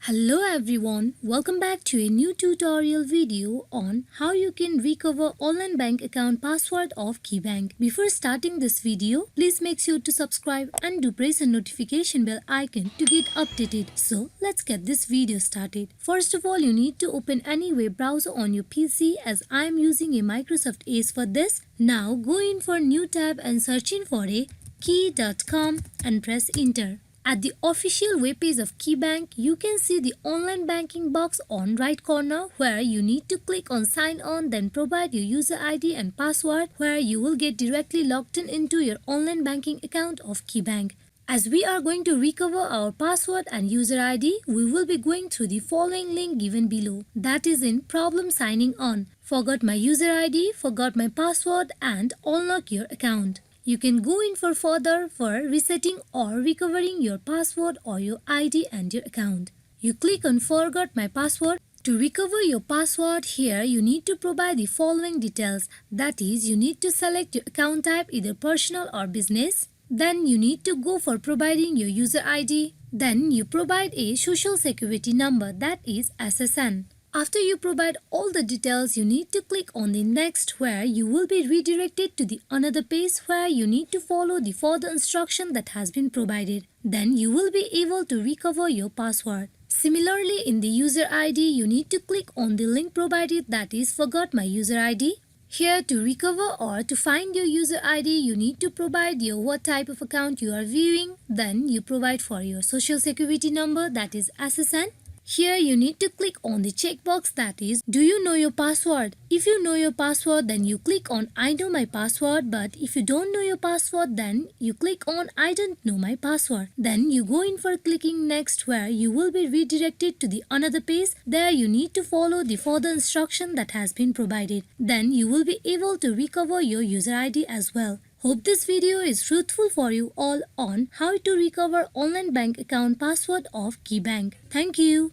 Hello everyone, welcome back to a new tutorial video on how you can recover online bank account password of KeyBank. Before starting this video, please make sure to subscribe and do press the notification bell icon to get updated. So let's get this video started. First of all, you need to open any web browser on your PC as I am using a Microsoft Edge for this. Now go in for new tab and search in for a key.com and press enter. At the official webpage of KeyBank, you can see the online banking box on right corner where you need to click on sign on, then provide your user ID and password where you will get directly logged into your online banking account of KeyBank. As we are going to recover our password and user ID, we will be going through the following link given below. That is in problem signing on. Forgot my user ID, forgot my password and unlock your account. You can go in for further for resetting or recovering your password or your ID and your account. You click on forgot my password. To recover your password here, you need to provide the following details. That is, you need to select your account type, either personal or business. Then you need to go for providing your user ID. Then you provide a social security number, that is SSN. After you provide all the details, you need to click on the next where you will be redirected to the another page where you need to follow the further instruction that has been provided. Then you will be able to recover your password. Similarly, in the user ID, you need to click on the link provided, that is forgot my user ID. Here, to recover or to find your user ID, you need to provide your what type of account you are viewing. Then you provide for your social security number, that is SSN. Here you need to click on the checkbox, that is, do you know your password? If you know your password, then you click on I know my password, but if you don't know your password, then you click on I don't know my password. Then you go in for clicking next where you will be redirected to the another page. There you need to follow the further instruction that has been provided. Then you will be able to recover your user ID as well. Hope this video is fruitful for you all on how to recover online bank account password of KeyBank. Thank you.